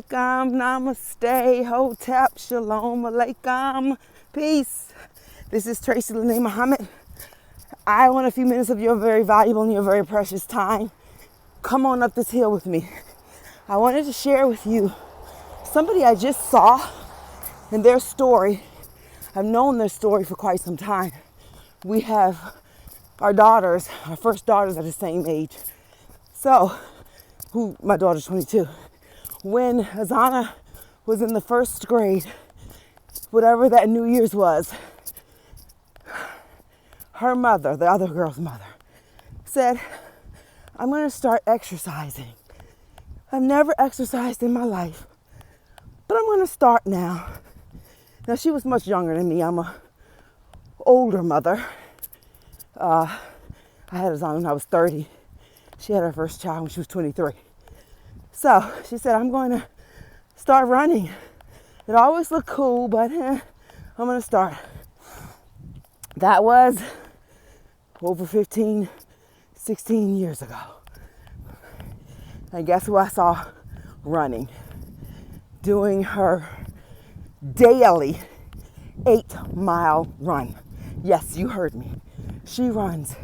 Namaste, hotep, shalom alaikum, peace. This is Tracy Lene Muhammad. I want a few minutes of your very valuable and your very precious time. Come on up this hill with me. I wanted to share with you somebody I just saw and their story. I've known their story for quite some time. We have our first daughters are the same age. So, my daughter's 22. When Azana was in the first grade, whatever that New Year's was, her mother, the other girl's mother, said, I'm going to start exercising. I've never exercised in my life, but I'm going to start now. Now, she was much younger than me. I'm an older mother. I had Azana when I was 30. She had her first child when she was 23. So she said, I'm going to start running. It always looked cool, but I'm going to start. That was over 15, 16 years ago. And guess who I saw running? Doing her daily 8-mile run. Yes, you heard me. She runs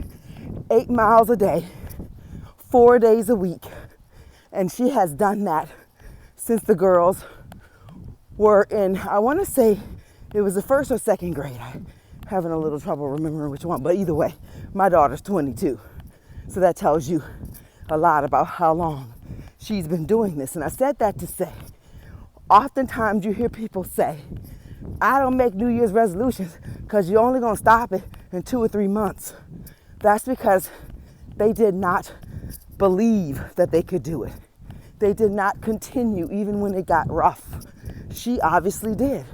8 miles a day, 4 days a week. And she has done that since the girls were in, I want to say it was the first or second grade. I'm having a little trouble remembering which one, but either way, my daughter's 22. So that tells you a lot about how long she's been doing this. And I said that to say, oftentimes you hear people say, I don't make New Year's resolutions because you're only going to stop it in 2 or 3 months. That's because they did not believe that they could do it. They did not continue even when it got rough. She obviously did,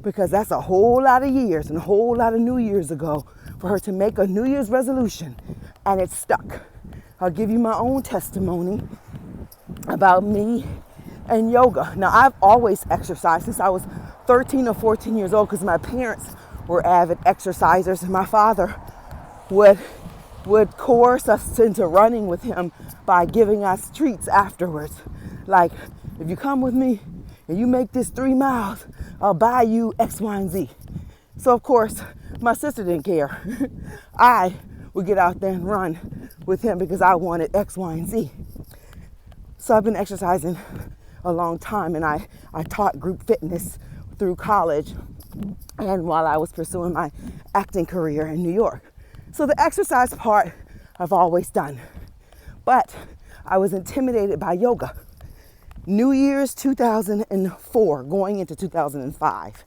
because that's a whole lot of years and a whole lot of New Year's ago for her to make a New Year's resolution, and it stuck. I'll give you my own testimony about me and yoga. Now, I've always exercised since I was 13 or 14 years old because my parents were avid exercisers, and my father would coerce us into running with him by giving us treats afterwards. Like, if you come with me and you make this 3 miles, I'll buy you X, Y, and Z. So, of course, my sister didn't care. I would get out there and run with him because I wanted X, Y, and Z. So I've been exercising a long time, and I taught group fitness through college and while I was pursuing my acting career in New York. So the exercise part I've always done, but I was intimidated by yoga. New Year's 2004, going into 2005,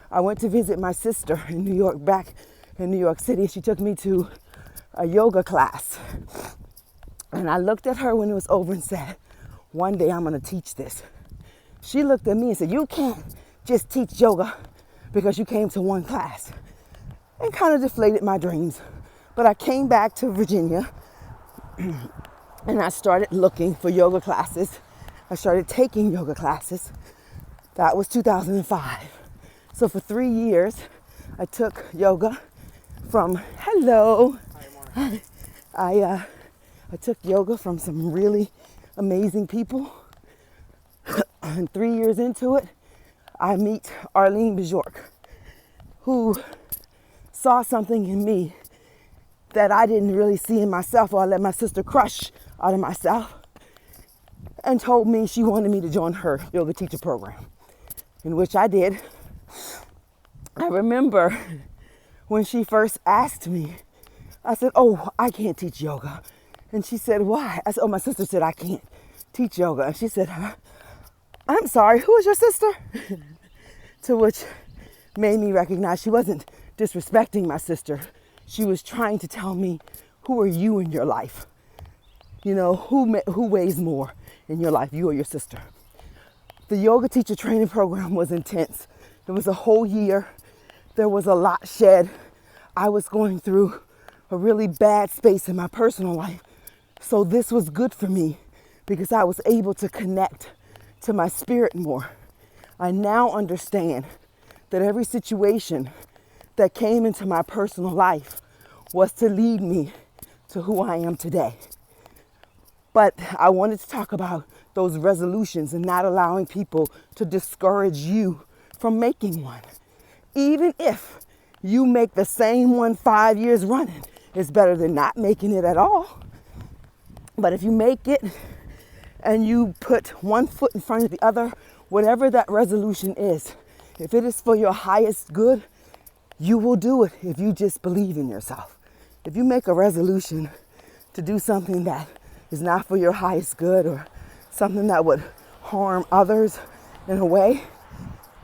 I went to visit my sister in New York, back in New York City. She took me to a yoga class, and I looked at her when it was over and said, one day I'm going to teach this. She looked at me and said, you can't just teach yoga because you came to one class, and kind of deflated my dreams. But I came back to Virginia and I started looking for yoga classes. I started taking yoga classes. That was 2005. So for 3 years, I took yoga from, I took yoga from some really amazing people. And 3 years into it, I meet Arlene Bjork, who saw something in me that I didn't really see in myself, or I let my sister crush out of myself, and told me she wanted me to join her yoga teacher program, in which I did. I remember when she first asked me, I said, oh, I can't teach yoga. And she said, why? I said, oh, my sister said I can't teach yoga. And she said, I'm sorry, who is your sister? To which made me recognize she wasn't disrespecting my sister. She was trying to tell me, who are you in your life? You know, who weighs more in your life, you or your sister? The yoga teacher training program was intense. It was a whole year. There was a lot shed. I was going through a really bad space in my personal life. So this was good for me because I was able to connect to my spirit more. I now understand that every situation that came into my personal life was to lead me to who I am today. But I wanted to talk about those resolutions and not allowing people to discourage you from making one. Even if you make the same one 5 years running, it's better than not making it at all. But if you make it and you put one foot in front of the other, whatever that resolution is, if it is for your highest good, you will do it if you just believe in yourself. If you make a resolution to do something that is not for your highest good or something that would harm others in a way,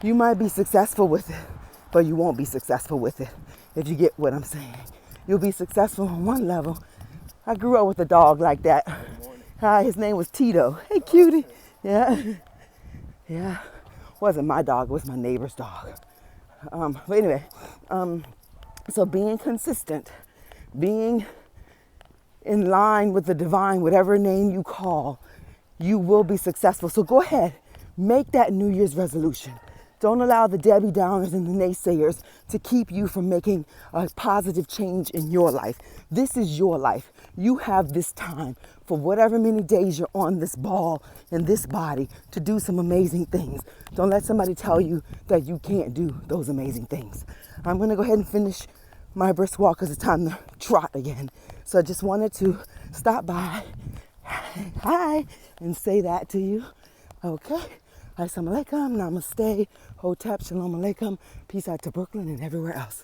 you might be successful with it, but you won't be successful with it, if you get what I'm saying. You'll be successful on one level. I grew up with a dog like that. Hi, his name was Tito. Hey, cutie. Yeah. Yeah. Wasn't my dog, it was my neighbor's dog. But anyway, so being consistent, being in line with the divine, whatever name you call, you will be successful. So go ahead, make that New Year's resolution. Don't allow the Debbie Downers and the naysayers to keep you from making a positive change in your life. This is your life. You have this time for whatever many days you're on this ball in this body to do some amazing things. Don't let somebody tell you that you can't do those amazing things. I'm going to go ahead and finish my brisk walk because it's time to trot again. So I just wanted to stop by, hi, and say that to you. Okay. Assalamu alaikum, namaste, hotep, shalom alaikum, peace out to Brooklyn and everywhere else.